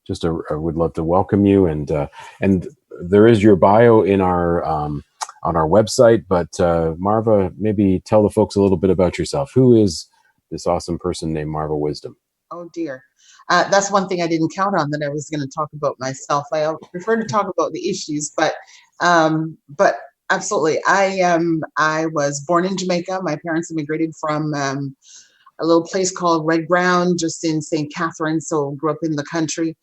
I would love to welcome you, and there is your bio in our on our website. But Marva, maybe tell the folks a little bit about yourself. Who is this awesome person named Marva Wisdom? Oh dear. That's one thing I didn't count on, that I was going to talk about myself. I prefer to talk about the issues, but absolutely. I was born in Jamaica. My parents immigrated from a little place called Red Ground, just in St. Catherine. So grew up in the country.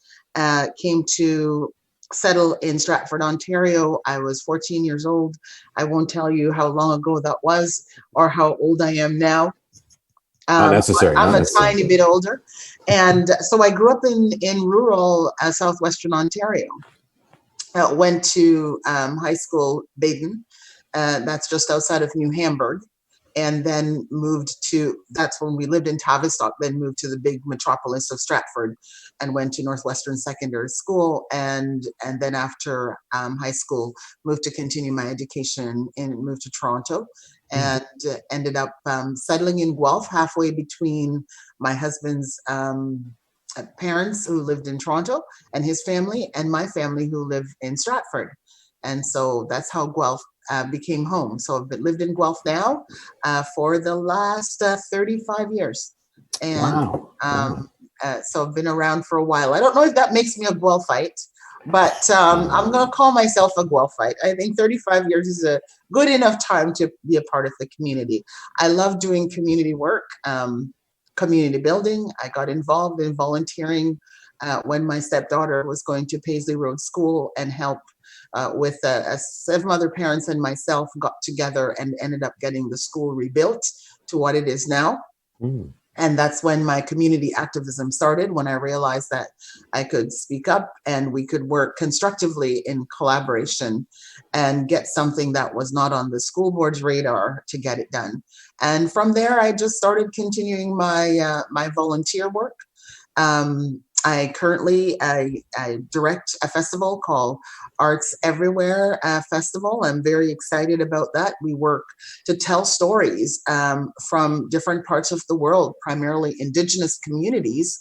Came to settle in Stratford, Ontario. I was 14 years old. I won't tell you how long ago that was or how old I am now. Not necessary. I'm a tiny bit older. And so I grew up in rural southwestern Ontario. Went to high school, Baden. That's just outside of New Hamburg. And then that's when we lived in Tavistock, then moved to the big metropolis of Stratford and went to Northwestern Secondary School. And then after high school, moved to continue my education and moved to Toronto, and ended up settling in Guelph, halfway between my husband's parents, who lived in Toronto, and his family, and my family, who live in Stratford. And so that's how Guelph became home. So I've lived in Guelph now for the last 35 years. And wow. So I've been around for a while. I don't know if that makes me a Guelphite, but I'm going to call myself a Guelphite. I think 35 years is a good enough time to be a part of the community. I love doing community work, community building. I got involved in volunteering when my stepdaughter was going to Paisley Road School, and helped with 7 other parents and myself got together and ended up getting the school rebuilt to what it is now. And that's when my community activism started, when I realized that I could speak up and we could work constructively in collaboration and get something that was not on the school board's radar to get it done. And from there, I just started continuing my my volunteer work. I currently direct a festival called Arts Everywhere Festival. I'm very excited about that. We work to tell stories from different parts of the world, primarily Indigenous communities,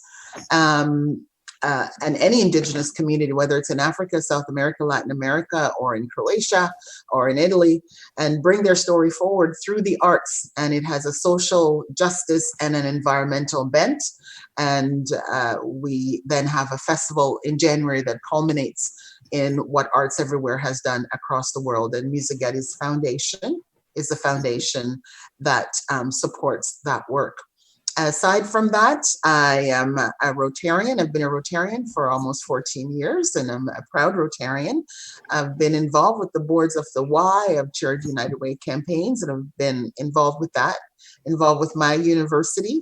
and any Indigenous community, whether it's in Africa, South America, Latin America, or in Croatia, or in Italy, and bring their story forward through the arts. And it has a social justice and an environmental bent. And we then have a festival in January that culminates in what Arts Everywhere has done across the world. And Musigetti's foundation is the foundation that supports that work. Aside from that, I am a Rotarian. I've been a Rotarian for almost 14 years, and I'm a proud Rotarian. I've been involved with the boards of the Y, of Charity United Way campaigns, and I've been involved with that, involved with my university,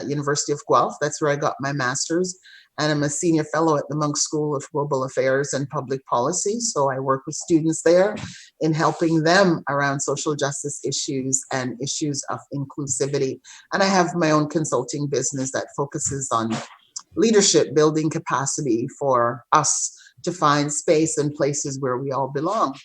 University of Guelph. That's where I got my master's. And I'm a senior fellow at the Munk School of Global Affairs and Public Policy. So I work with students there in helping them around social justice issues and issues of inclusivity. And I have my own consulting business that focuses on leadership, building capacity for us to find space and places where we all belong.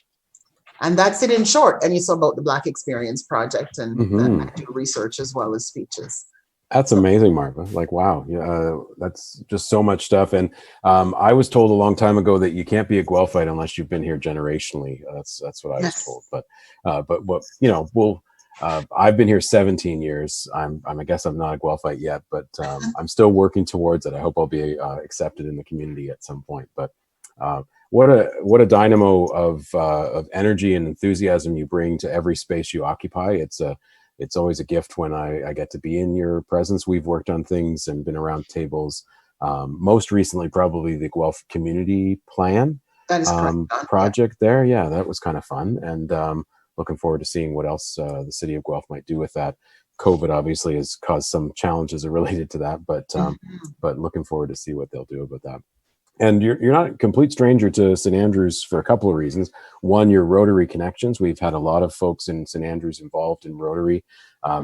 And that's it in short. And you saw about the Black Experience Project, and I do research as well as speeches. That's amazing, Marva. Like, wow. That's just so much stuff. And I was told a long time ago that you can't be a Guelphite unless you've been here generationally. That's what I was told. But what, I've been here 17 years. I guess I'm not a Guelphite yet, but I'm still working towards it. I hope I'll be accepted in the community at some point. But what a dynamo of energy and enthusiasm you bring to every space you occupy. It's always a gift when I get to be in your presence. We've worked on things and been around tables. Most recently, probably the Guelph Community Plan project there. Yeah, that was kind of fun. And looking forward to seeing what else the city of Guelph might do with that. COVID obviously has caused some challenges related to that, but looking forward to see what they'll do about that. And you're not a complete stranger to St. Andrews for a couple of reasons. One, your Rotary connections. We've had a lot of folks in St. Andrews involved in Rotary,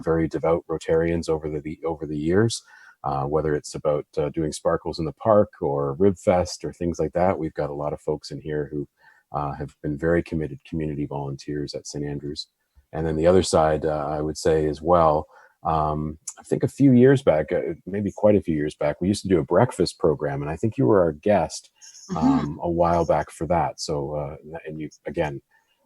very devout Rotarians over the years. Whether it's about doing Sparkles in the Park or Rib Fest or things like that, we've got a lot of folks in here who have been very committed community volunteers at St. Andrews. And then the other side, I would say as well, I think a few years back, maybe quite a few years back, we used to do a breakfast program, and I think you were our guest a while back for that. So, and you again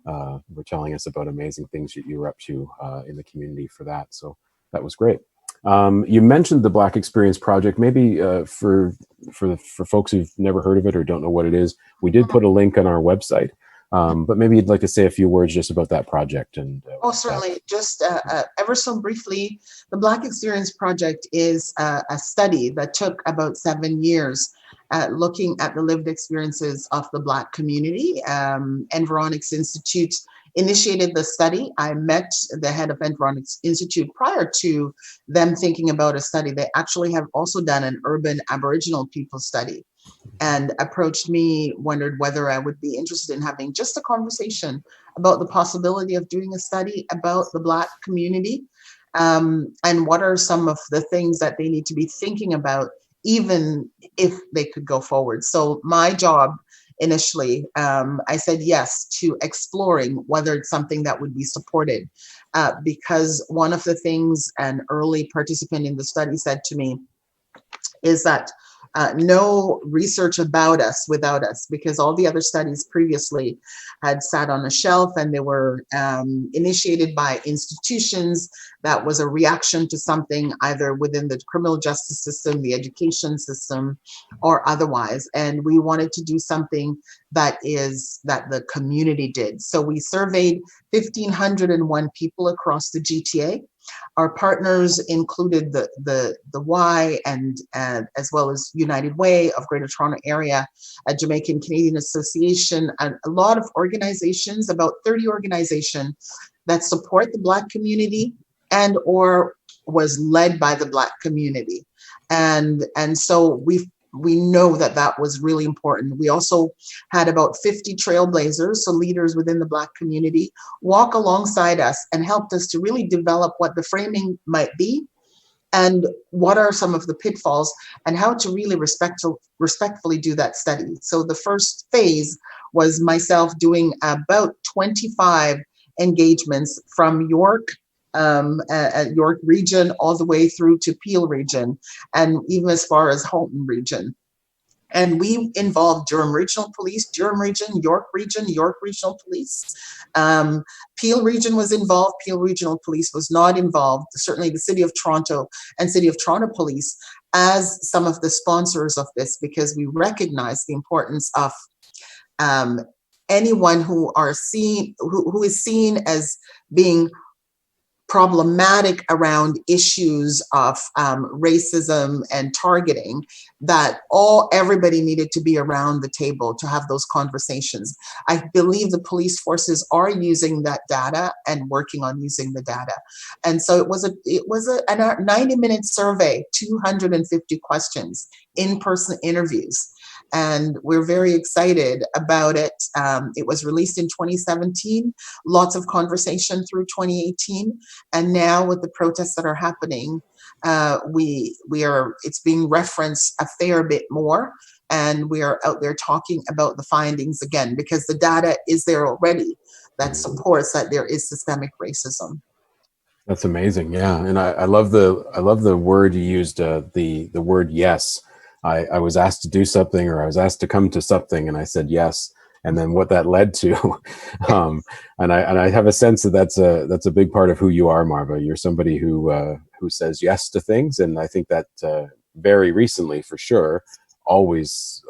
were telling us about amazing things that you were up to in the community for that. So that was great. You mentioned the Black Experience Project. Maybe for folks who've never heard of it or don't know what it is, we did put a link on our website. But maybe you'd like to say a few words just about that project. And certainly. Just ever so briefly, the Black Experience Project is a study that took about 7 years looking at the lived experiences of the Black community. Environics Institute initiated the study. I met the head of Environics Institute prior to them thinking about a study. They actually have also done an urban Aboriginal people study, and approached me, wondered whether I would be interested in having just a conversation about the possibility of doing a study about the Black community, and what are some of the things that they need to be thinking about, even if they could go forward. So my job initially, I said yes to exploring whether it's something that would be supported, because one of the things an early participant in the study said to me is that no research about us without us, because all the other studies previously had sat on a shelf and they were initiated by institutions that was a reaction to something either within the criminal justice system, the education system, or otherwise. And we wanted to do something that the community did. So we surveyed 1,501 people across the GTA. Our partners included the Y and as well as United Way of Greater Toronto Area, a Jamaican Canadian Association, and a lot of organizations, about 30 organizations that support the Black community and or was led by the Black community. And so we know that was really important. We also had about 50 trailblazers, so leaders within the Black community, walk alongside us and helped us to really develop what the framing might be and what are some of the pitfalls and how to really respectfully do that study. So the first phase was myself doing about 25 engagements from York, at York region, all the way through to Peel region, and even as far as Halton region. And we involved Durham Regional Police, Durham Region, York Regional Police. Peel Region was involved, Peel Regional Police was not involved. Certainly the City of Toronto and City of Toronto Police as some of the sponsors of this, because we recognize the importance of anyone who is seen as being problematic around issues of racism and targeting, that everybody needed to be around the table to have those conversations. I believe the police forces are using that data and working on using the data. And so it was a 90-minute survey, 250 questions, in-person interviews. And we're very excited about it. It was released in 2017, lots of conversation through 2018. And now with the protests that are happening, it's being referenced a fair bit more. And we are out there talking about the findings again, because the data is there already that supports that there is systemic racism. That's amazing. Yeah. And I love the word you used, the word yes. I was asked to do something, or I was asked to come to something, and I said yes. And then what that led to, and I have a sense that that's a big part of who you are, Marva. You're somebody who says yes to things, and I think that very recently, for sure, always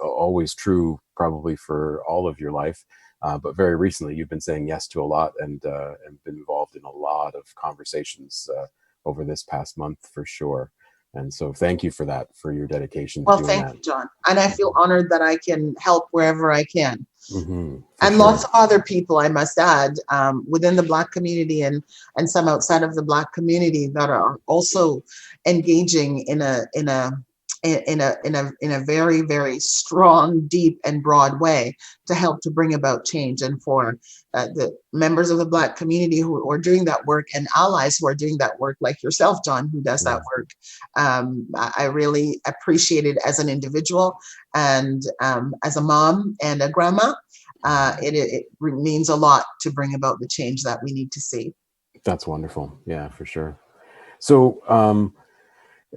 true, probably for all of your life, but very recently you've been saying yes to a lot, and been involved in a lot of conversations over this past month, for sure. And so thank you for that, for your dedication to doing that. Well, thank you, John. And I feel honored that I can help wherever I can. And sure. Lots of other people, I must add, within the Black community and some outside of the Black community that are also engaging in a very, very strong, deep, and broad way to help to bring about change. And for the members of the Black community who are doing that work, and allies who are doing that work, like yourself, John, who does that work, I really appreciate it as an individual and as a mom and a grandma. It means a lot to bring about the change that we need to see. That's wonderful. Yeah, for sure. So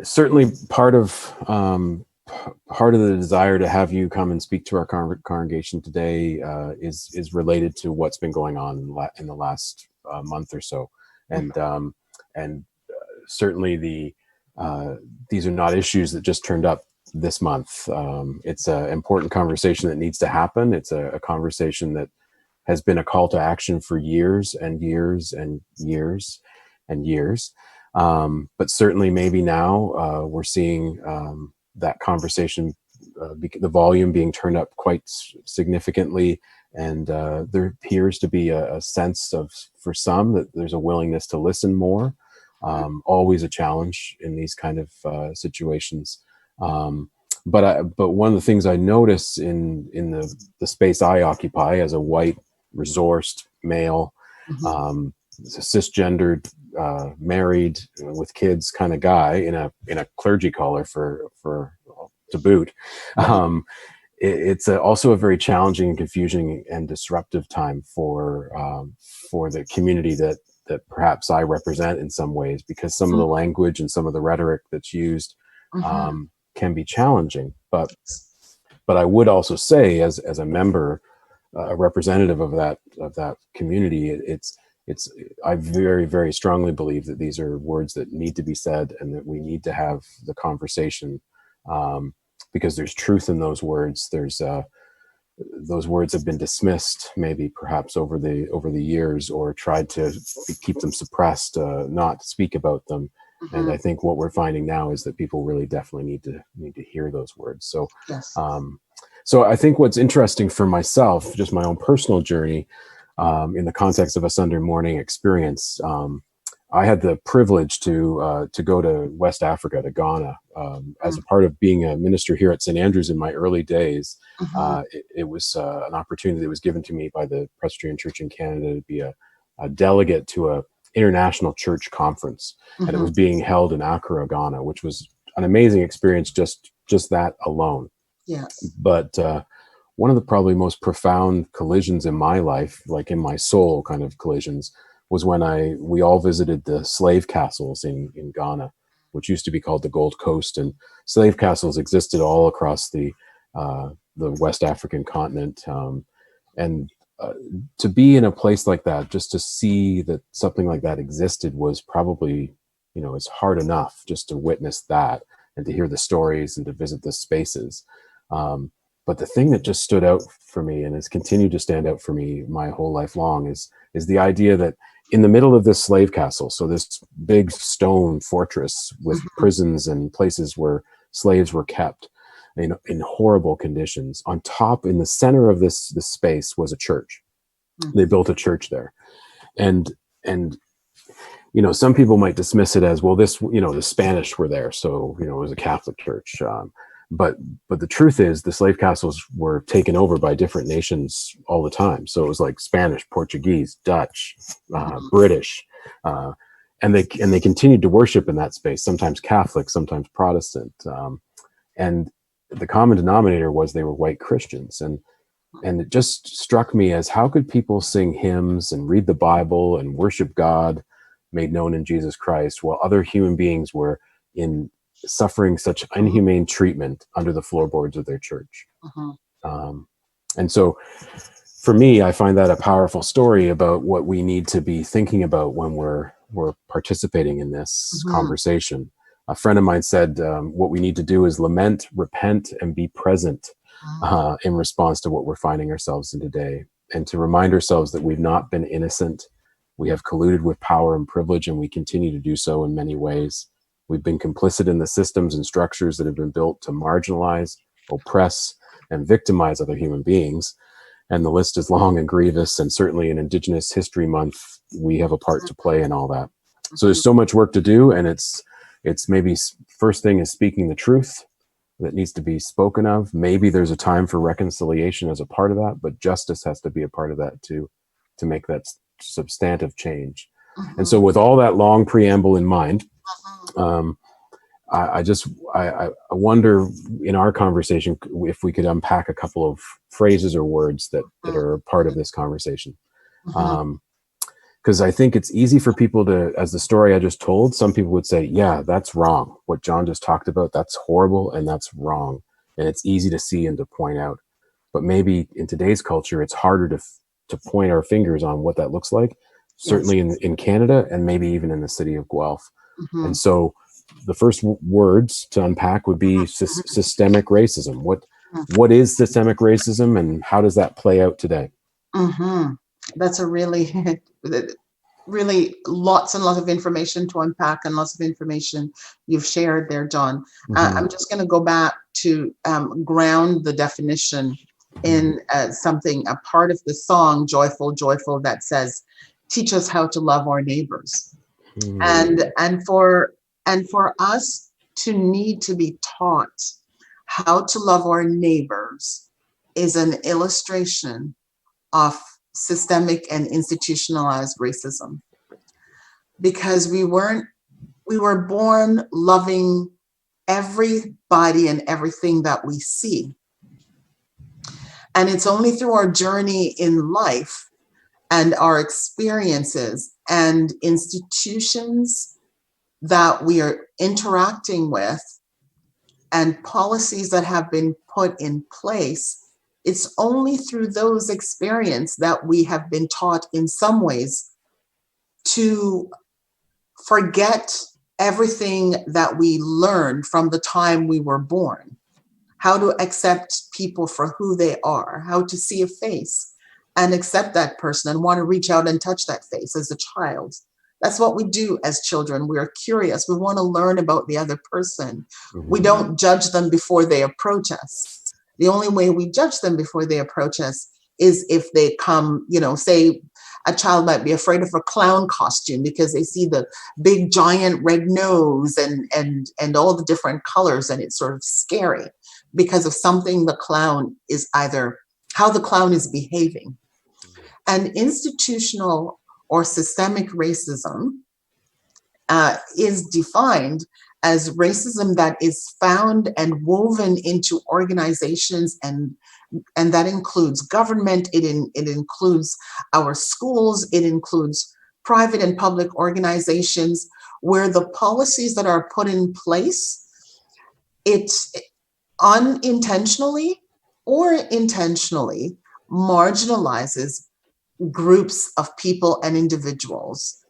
certainly part of the desire to have you come and speak to our congregation today is related to what's been going on in the last month or so, and certainly these are not issues that just turned up this month. It's an important conversation that needs to happen. It's a conversation that has been a call to action for years and years and years and years. But certainly maybe now we're seeing that conversation, the volume being turned up quite significantly. And there appears to be a sense of, for some, that there's a willingness to listen more. Always a challenge in these kind of situations. But one of the things I notice in the space I occupy as a white, resourced male, cisgendered, married with kids kind of guy in a clergy collar for to boot, it's also a very challenging and confusing and disruptive time for the community that perhaps I represent in some ways, because some of the language and some of the rhetoric that's used can be challenging. But I would also say, as a member, a representative of that community, I very, very strongly believe that these are words that need to be said, and that we need to have the conversation, because there's truth in those words. Those words have been dismissed, maybe perhaps over the years, or tried to keep them suppressed, not speak about them. And I think what we're finding now is that people really definitely need to hear those words. So, Yes. So I think what's interesting for myself, just my own personal journey, in the context of a Sunday morning experience, I had the privilege to go to West Africa, to Ghana, as a part of being a minister here at St. Andrews in my early days. It was an opportunity that was given to me by the Presbyterian Church in Canada to be a delegate to a international church conference, and it was being held in Accra, Ghana, which was an amazing experience, just that alone. Yes. But one of the probably most profound collisions in my life, like in my soul kind of collisions, was when we all visited the slave castles in Ghana, which used to be called the Gold Coast. And slave castles existed all across the West African continent. And to be in a place like that, just to see that something like that existed, was probably, it's hard enough just to witness that and to hear the stories and to visit the spaces. But the thing that just stood out for me, and has continued to stand out for me my whole life long, is the idea that in the middle of this slave castle, so this big stone fortress with prisons and places where slaves were kept in horrible conditions, on top, in the center of this space, was a church. They built a church there. And some people might dismiss it as, well, this, the Spanish were there, so, it was a Catholic church. But the truth is, the slave castles were taken over by different nations all the time. So it was like Spanish, Portuguese, Dutch, British, and they continued to worship in that space. Sometimes Catholic, sometimes Protestant, and the common denominator was they were white Christians. And it just struck me as, how could people sing hymns and read the Bible and worship God, made known in Jesus Christ, while other human beings were suffering such inhumane treatment under the floorboards of their church? And so for me, I find that a powerful story about what we need to be thinking about when we're participating in this conversation. A friend of mine said, what we need to do is lament, repent, and be present in response to what we're finding ourselves in today, and to remind ourselves that we've not been innocent. We have colluded with power and privilege, and we continue to do so in many ways. We've been complicit in the systems and structures that have been built to marginalize, oppress, and victimize other human beings. And the list is long and grievous, and certainly in Indigenous History Month, we have a part to play in all that. So there's so much work to do, and it's maybe first thing is speaking the truth that needs to be spoken of. Maybe there's a time for reconciliation as a part of that, but justice has to be a part of that too, to make that substantive change. And so with all that long preamble in mind, I wonder, in our conversation, if we could unpack a couple of phrases or words that are part of this conversation. because I think it's easy for people to, as the story I just told, some people would say, yeah, that's wrong. What John just talked about, that's horrible and that's wrong. And it's easy to see and to point out. But maybe in today's culture, it's harder to point our fingers on what that looks like, certainly in Canada and maybe even in the city of Guelph. Mm-hmm. And so the first words to unpack would be systemic racism. What is systemic racism and how does that play out today? Mm-hmm. That's a really, really lots and lots of information to unpack and lots of information you've shared there, John. Mm-hmm. I'm just going to go back to ground the definition in something, a part of the song, Joyful, Joyful, that says, teach us how to love our neighbors. Mm. And for us to need to be taught how to love our neighbors is an illustration of systemic and institutionalized racism, because we were born loving everybody and everything that we see. And it's only through our journey in life and our experiences and institutions that we are interacting with and policies that have been put in place. It's only through those experiences that we have been taught in some ways to forget everything that we learned from the time we were born, how to accept people for who they are, how to see a face and accept that person and want to reach out and touch that face as a child. That's what we do as children. We're curious. We want to learn about the other person. Mm-hmm. We don't judge them before they approach us. The only way we judge them before they approach us is if they come, say a child might be afraid of a clown costume because they see the big giant red nose and all the different colors, and it's sort of scary because of something the clown is either how the clown is behaving. And institutional or systemic racism is defined as racism that is found and woven into organizations, and that includes government, it includes our schools, it includes private and public organizations, where the policies that are put in place, it unintentionally or intentionally marginalizes groups of people and individuals,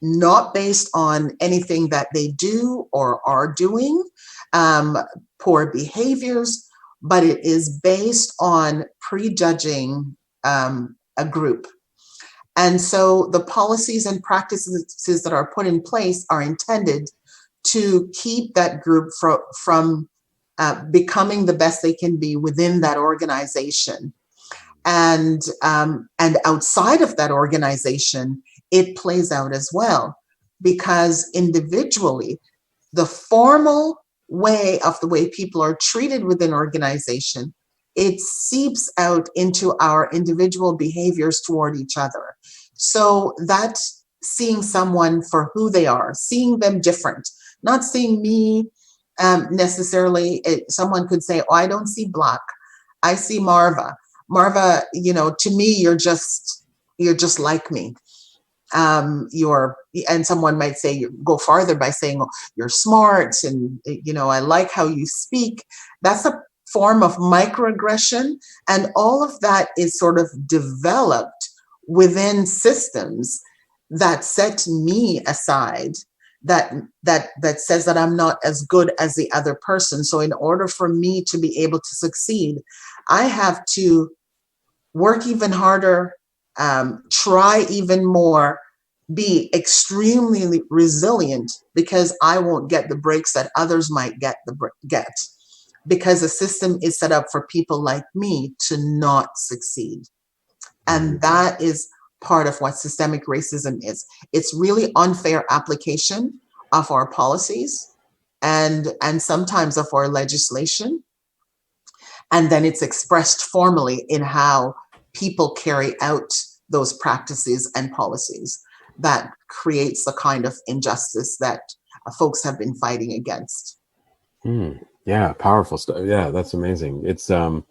not based on anything that they do or are doing, poor behaviors, but it is based on prejudging a group. And so the policies and practices that are put in place are intended to keep that group from becoming the best they can be within that organization. And outside of that organization, it plays out as well, because individually, the formal way of the way people are treated within organization, it seeps out into our individual behaviors toward each other. So that's seeing someone for who they are, seeing them different, not seeing me necessarily. Someone could say, oh, I don't see Black, I see Marva. Marva, to me, you're just like me. And someone might say, go farther by saying, oh, you're smart, and I like how you speak. That's a form of microaggression, and all of that is sort of developed within systems that set me aside, that says that I'm not as good as the other person. So in order for me to be able to succeed, I have to work even harder, try even more, be extremely resilient, because I won't get the breaks that others might get, because the system is set up for people like me to not succeed. And that is part of what systemic racism is. It's really unfair application of our policies and sometimes of our legislation. And then it's expressed formally in how people carry out those practices and policies that creates the kind of injustice that folks have been fighting against. Yeah, powerful stuff. Yeah, that's amazing. It's a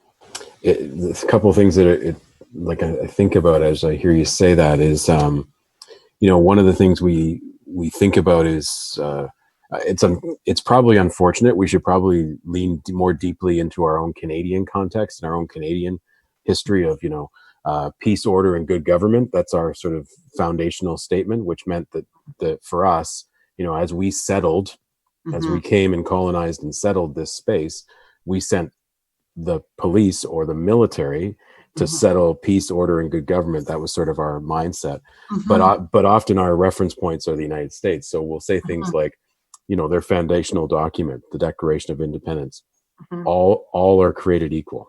couple of things that I think about as I hear you say that is one of the things we think about is it's probably unfortunate. We should probably lean more deeply into our own Canadian context and our own Canadian history of peace, order, and good government. That's our sort of foundational statement, which meant that for us, as we settled, as we came and colonized and settled this space, we sent the police or the military to settle peace, order, and good government. That was sort of our mindset. But often our reference points are the United States. So we'll say things like, their foundational document, the Declaration of Independence, all are created equal.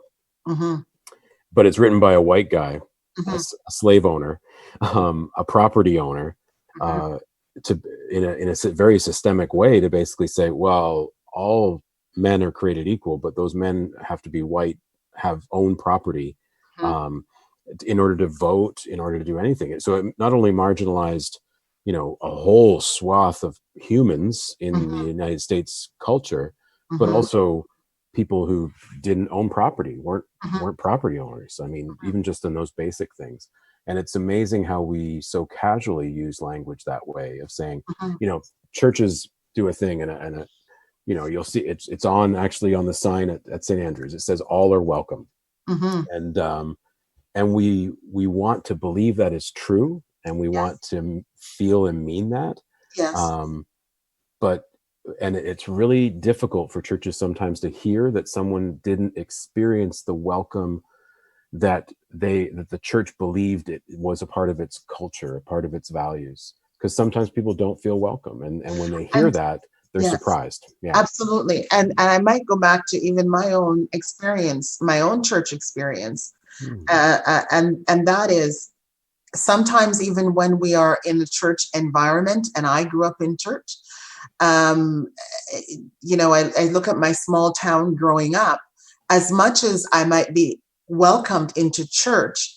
But it's written by a white guy, a slave owner, a property owner, in a very systemic way, to basically say, well, all men are created equal, but those men have to be white, have own property, in order to vote, in order to do anything. So it not only marginalized, a whole swath of humans in the United States culture, but also people who didn't own property, weren't property owners. I mean, even just in those basic things. And it's amazing how we so casually use language that way of saying, churches do a thing, and you'll see it's actually on the sign at St. Andrews. It says all are welcome. And we want to believe that is true, and we want to feel and mean that. But it's really difficult for churches sometimes to hear that someone didn't experience the welcome that the church believed it was a part of its culture, a part of its values. Because sometimes people don't feel welcome, and when they hear that, they're surprised. Absolutely. And I might go back to even my own experience, my own church experience. And that is, sometimes even when we are in the church environment, and I grew up in church, I look at my small town growing up, as much as I might be welcomed into church,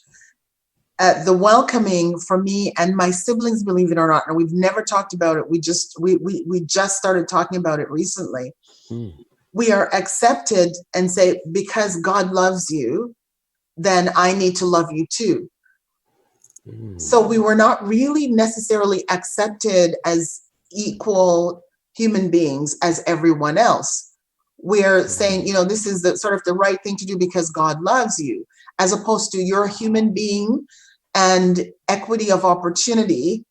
the welcoming for me and my siblings, believe it or not, and we've never talked about it. We just started talking about it recently. We are accepted and say, because God loves you, then I need to love you too. So we were not really necessarily accepted as equal human beings as everyone else. We're saying, this is the sort of the right thing to do because God loves you, as opposed to you're a human being and equity of opportunity.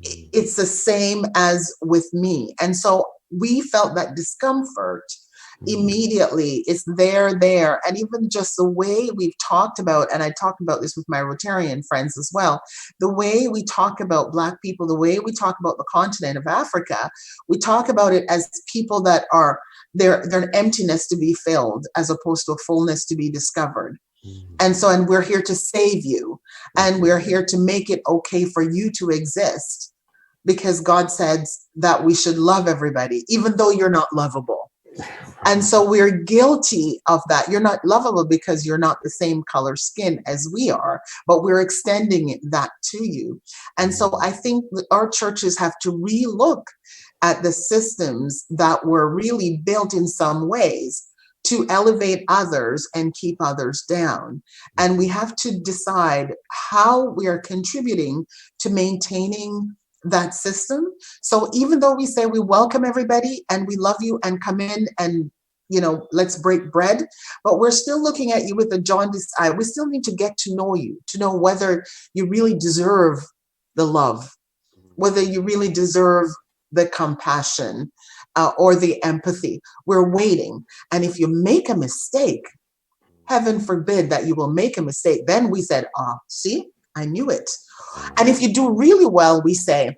It's the same as with me. And so we felt that discomfort immediately. It's there. And even just the way we've talked about, and I talk about this with my Rotarian friends as well, the way we talk about Black people, the way we talk about the continent of Africa, we talk about it as people that are, they're an emptiness to be filled as opposed to a fullness to be discovered. And we're here to save you, and we're here to make it okay for you to exist, because God says that we should love everybody, even though you're not lovable. And so we're guilty of that. You're not lovable because you're not the same color skin as we are, but we're extending that to you. And so I think that our churches have to relook at the systems that were really built in some ways to elevate others and keep others down. And we have to decide how we are contributing to maintaining that system. So even though we say we welcome everybody and we love you and come in and, let's break bread, but we're still looking at you with a jaundiced eye. We still need to get to know you, to know whether you really deserve the love, whether you really deserve the compassion, or the empathy. We're waiting. And if you make a mistake, heaven forbid that you will make a mistake, then we said, see, I knew it. And if you do really well, we say,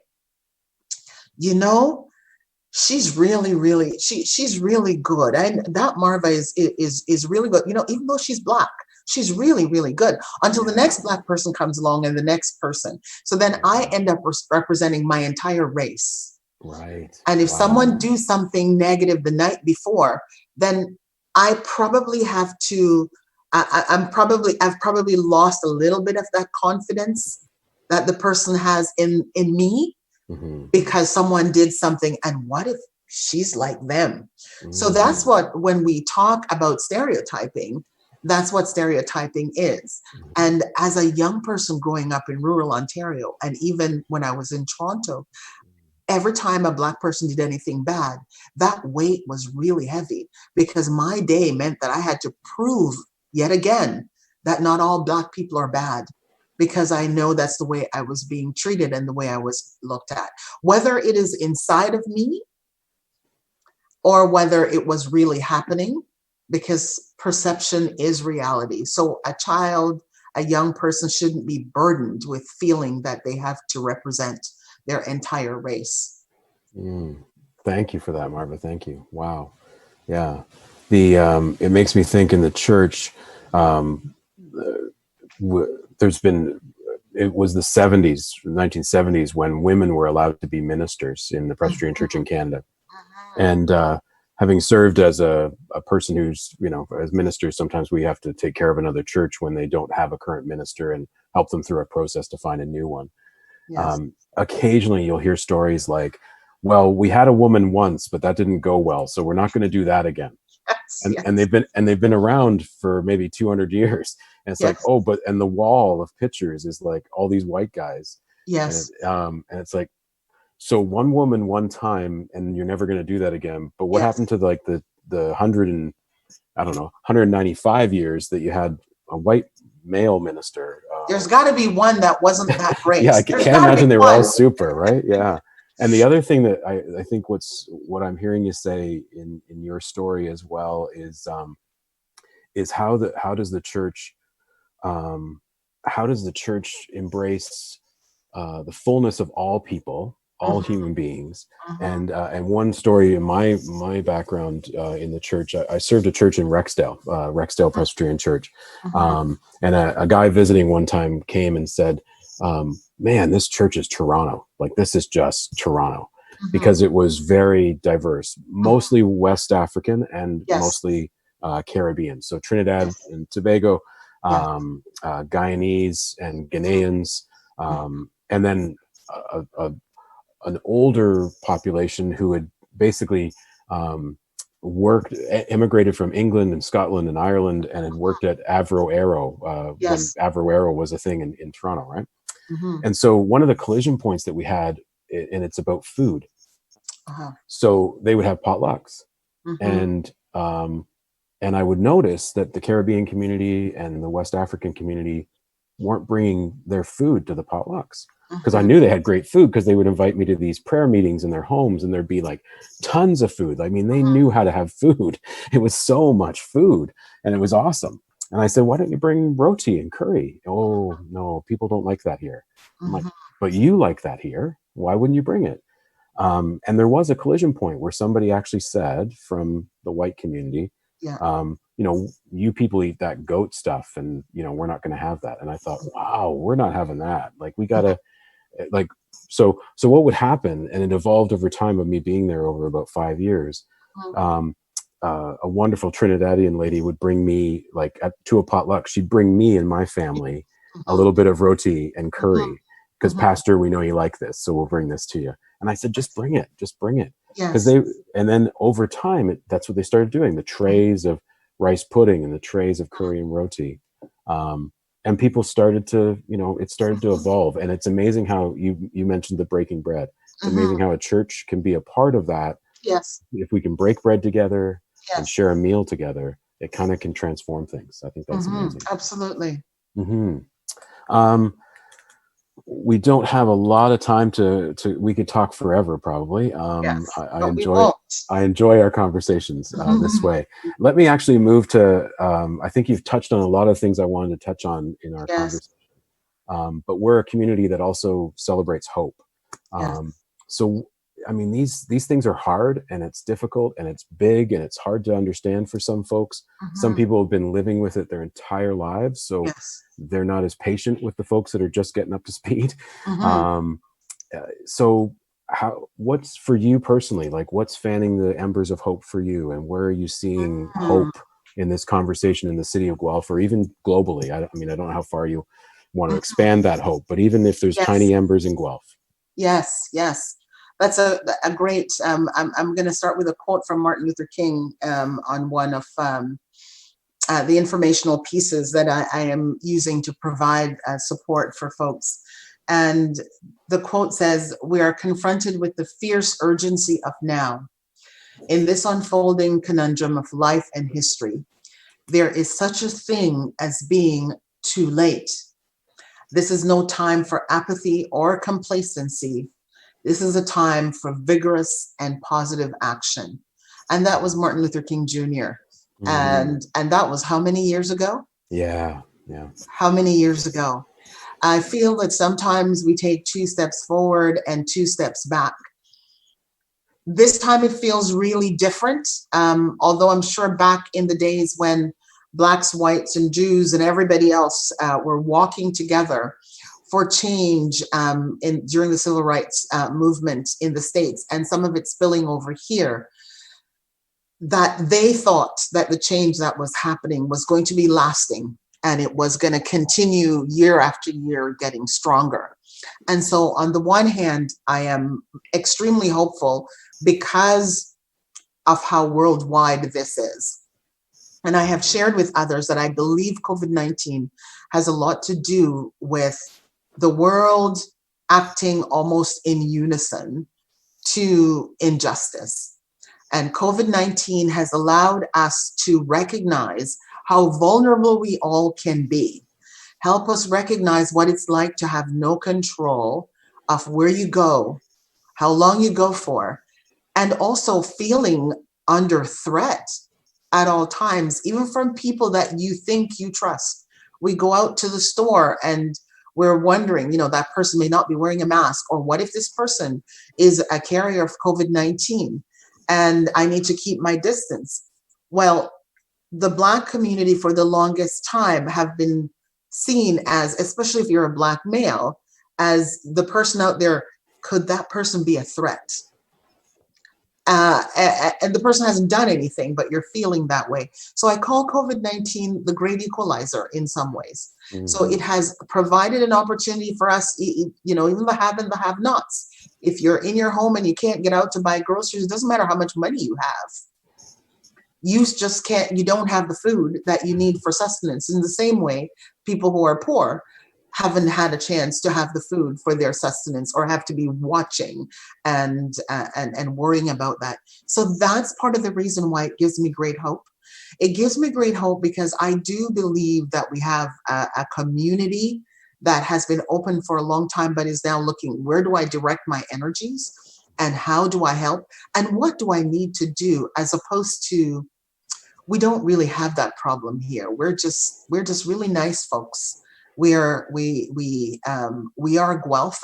she's really, really, she's really good. And that Marva is really good. Even though she's Black, she's really, really good, until the next Black person comes along and the next person. So then I end up representing my entire race. Right. And if someone do something negative the night before, then I probably have to, I've probably lost a little bit of that confidence that the person has in me, because someone did something, and what if she's like them? So that's what, when we talk about stereotyping, That's what stereotyping is. And as a young person growing up in rural Ontario, and even when I was in Toronto, every time a Black person did anything bad, that weight was really heavy, because my day meant that I had to prove yet again that not all Black people are bad, because I know that's the way I was being treated and the way I was looked at, whether it is inside of me or whether it was really happening, because perception is reality. So a young person shouldn't be burdened with feeling that they have to represent their entire race. Thank you for that, Marva. Thank you. Wow. Yeah. It makes me think in the church, there's been, it was the 70s, 1970s, when women were allowed to be ministers in the Presbyterian Church in Canada. And having served as a person who's, as ministers, sometimes we have to take care of another church when they don't have a current minister and help them through a process to find a new one. Yes. Occasionally you'll hear stories like, well, we had a woman once, but that didn't go well, so we're not going to do that again. Yes, yes. And they've been around for maybe 200 years. And it's Yes. like, oh, but, and the wall of pictures is like all these white guys. Yes. And it's like, so one woman one time, and you're never going to do that again. But what Yes. happened to like the 195 years that you had a white male minister? There's got to be one that wasn't that great. Yeah, I can't imagine they were all super, right? Yeah. And the other thing that I think what I'm hearing you say in your story as well is how does the church embrace the fullness of all people, all human beings. And one story in my background in the church, I served a church in Rexdale Presbyterian Church. And a guy visiting one time came and said, man, this church is Toronto. Like, this is just Toronto. Because it was very diverse, mostly West African and mostly Caribbean. So Trinidad and Tobago, Guyanese and Ghanaians, and then an older population who had basically immigrated from England and Scotland and Ireland, and had worked at Avro Aero when Avro Aero was a thing in Toronto, right? And so one of the collision points that we had, and it's about food. So they would have potlucks, and I would notice that the Caribbean community and the West African community weren't bringing their food to the potlucks, because I knew they had great food, because they would invite me to these prayer meetings in their homes, and there'd be like tons of food. I mean, they knew how to have food. It was so much food, and it was awesome. And I said, why don't you bring roti and curry? Oh, no, people don't like that here. I'm like, but you like that here. Why wouldn't you bring it? And there was a collision point where somebody actually said, from the white community, you people eat that goat stuff, and we're not going to have that. And I thought, wow, we're not having that. Like, we gotta, like, so what would happen, and it evolved over time of me being there over about 5 years. A wonderful Trinidadian lady would bring me, like, to a potluck, she'd bring me and my family a little bit of roti and curry, because Pastor, we know you like this, so we'll bring this to you. And I said, just bring it. Because and then over time, that's what they started doing, the trays of rice pudding and the trays of curry and roti. And people started to, it started to evolve. And it's amazing how you mentioned the breaking bread. It's amazing how a church can be a part of that. Yes. If we can break bread together and share a meal together, it kind of can transform things. I think that's amazing. Absolutely. We don't have a lot of time to we could talk forever, probably. I enjoy our conversations this way. Let me actually move to, I think you've touched on a lot of things I wanted to touch on in our conversation. But we're a community that also celebrates hope. So, I mean, these things are hard, and it's difficult, and it's big, and it's hard to understand for some folks. Some people have been living with it their entire lives, so they're not as patient with the folks that are just getting up to speed. So what's for you personally, like, what's fanning the embers of hope for you, and where are you seeing hope in this conversation in the city of Guelph, or even globally? I don't know how far you want to expand that hope, but even if there's tiny embers in Guelph. Yes. That's a great, I'm going to start with a quote from Martin Luther King on one of the informational pieces that I am using to provide support for folks. And the quote says, "We are confronted with the fierce urgency of now. In this unfolding conundrum of life and history, there is such a thing as being too late. This is no time for apathy or complacency. This is a time for vigorous and positive action." And that was Martin Luther King Jr. And that was how many years ago? Yeah, yeah. How many years ago? I feel that sometimes we take 2 steps forward and 2 steps back. This time it feels really different, although I'm sure back in the days when Blacks, whites, and Jews and everybody else were walking together for change during the civil rights movement in the States, and some of it spilling over here, that they thought that the change that was happening was going to be lasting and it was going to continue year after year getting stronger. And so on the one hand, I am extremely hopeful because of how worldwide this is. And I have shared with others that I believe COVID-19 has a lot to do with the world acting almost in unison to injustice. And COVID-19 has allowed us to recognize how vulnerable we all can be. Help us recognize what it's like to have no control of where you go, how long you go for, and also feeling under threat at all times, even from people that you think you trust. We go out to the store and we're wondering, that person may not be wearing a mask, or what if this person is a carrier of COVID-19 and I need to keep my distance? Well, the Black community for the longest time have been seen as, especially if you're a Black male, as the person out there. Could that person be a threat? And the person hasn't done anything, but you're feeling that way. So I call COVID-19 the great equalizer in some ways. So it has provided an opportunity for us, even the have and the have-nots. If you're in your home and you can't get out to buy groceries, it doesn't matter how much money you have. You just can't, you don't have the food that you need for sustenance. In the same way, people who are poor haven't had a chance to have the food for their sustenance, or have to be watching and worrying about that. So that's part of the reason why it gives me great hope. It gives me great hope because I do believe that we have a community that has been open for a long time, but is now looking, where do I direct my energies? And how do I help? And what do I need to do? As opposed to, we don't really have that problem here. We're just really nice folks. We are Guelph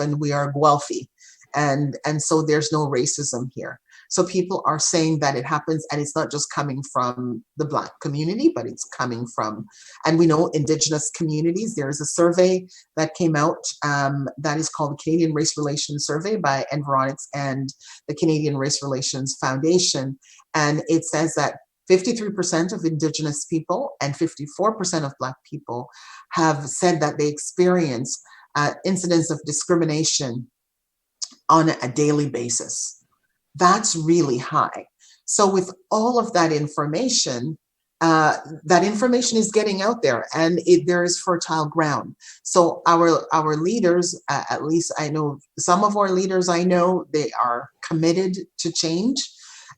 and we are Guelphy, and so there's no racism here. So people are saying that it happens, and it's not just coming from the Black community, but it's coming from, and we know, Indigenous communities. There is a survey that came out that is called the Canadian Race Relations Survey by Environics and the Canadian Race Relations Foundation, and it says that 53% of Indigenous people and 54% of Black people have said that they experience incidents of discrimination on a daily basis. That's really high. So with all of that information is getting out there, and there is fertile ground. So our leaders, at least I know some of our leaders, they are committed to change.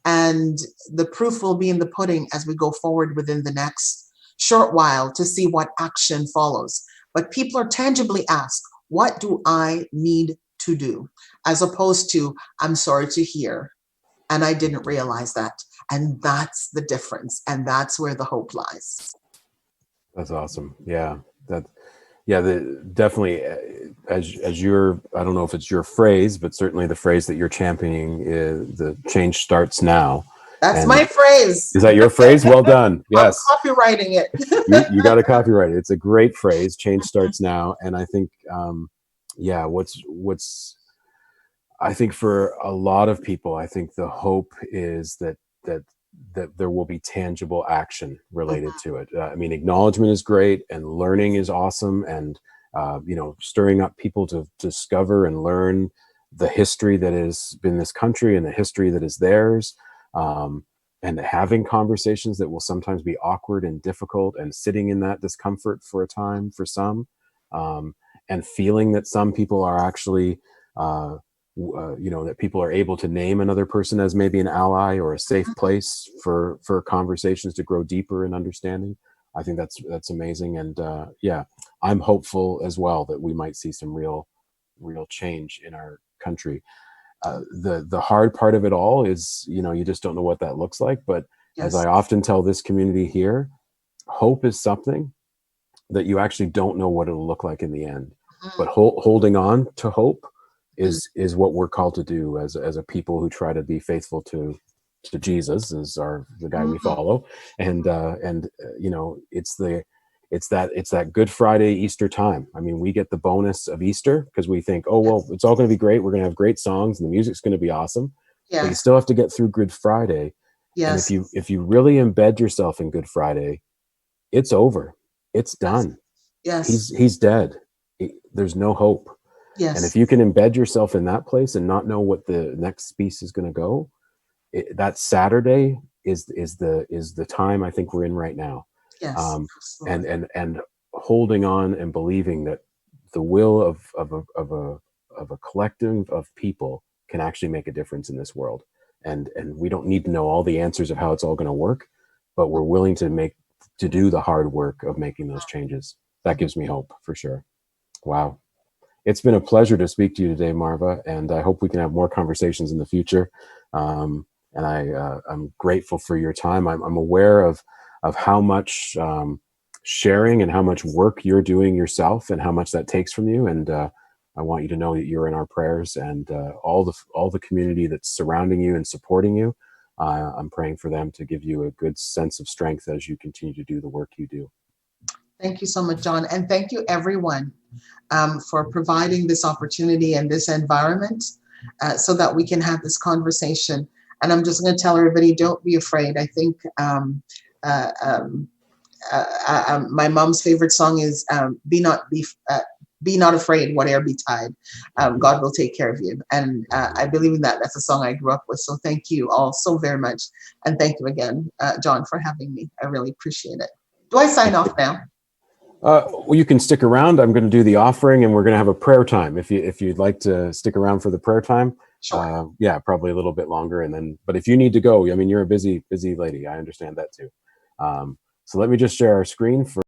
And the proof will be in the pudding as we go forward within the next short while to see what action follows. But people are tangibly asked, what do I need to do? As opposed to, I'm sorry to hear, and I didn't realize that. And that's the difference. And that's where the hope lies. That's awesome. Yeah. Definitely, as your, I don't know if it's your phrase, but certainly the phrase that you're championing is the change starts now. That's my phrase. Is that your phrase? Well done. Yes. I'm copywriting it. you got to copyright it. It's a great phrase. Change starts now. And I think, I think for a lot of people, I think the hope is that there will be tangible action related to it. I mean, acknowledgement is great, and learning is awesome, and stirring up people to discover and learn the history that has been this country and the history that is theirs, and and having conversations that will sometimes be awkward and difficult, and sitting in that discomfort for a time for some, and feeling that some people are actually, that people are able to name another person as maybe an ally or a safe place for conversations to grow deeper in understanding. I think that's amazing. And yeah, I'm hopeful as well that we might see some real change in our country. The hard part of it all is, you just don't know what that looks like. But as I often tell this community here, hope is something that you actually don't know what it'll look like in the end. But holding on to hope is what we're called to do as a people who try to be faithful to Jesus, is the guy we follow. And it's that Good Friday, Easter time. I mean, we get the bonus of Easter because we think, oh, well, it's all going to be great. We're going to have great songs and the music's going to be awesome. But you still have to get through Good Friday. And if you really embed yourself in Good Friday, it's over. It's done. He's dead. There's no hope. And if you can embed yourself in that place and not know what the next piece is going to go, that Saturday is the time I think we're in right now. And holding on and believing that the will of a collective of people can actually make a difference in this world. And we don't need to know all the answers of how it's all going to work, but we're willing to do the hard work of making those changes. That gives me hope for sure. Wow. It's been a pleasure to speak to you today, Marva, and I hope we can have more conversations in the future. And I'm grateful for your time. I'm aware of how much sharing and how much work you're doing yourself and how much that takes from you. And I want you to know that you're in our prayers, and all the community that's surrounding you and supporting you. I'm praying for them to give you a good sense of strength as you continue to do the work you do. Thank you so much, John. And thank you, everyone, for providing this opportunity and this environment so that we can have this conversation. And I'm just going to tell everybody, don't be afraid. I think my mom's favorite song is Be Not Afraid, Whate'er Betide. God will take care of you. And I believe in that. That's a song I grew up with. So thank you all so very much. And thank you again, John, for having me. I really appreciate it. Do I sign off now? Well, you can stick around. I'm going to do the offering, and we're going to have a prayer time. If you'd like to stick around for the prayer time, sure. Yeah, probably a little bit longer. And then, but if you need to go, I mean, you're a busy lady. I understand that too. So let me just share our screen for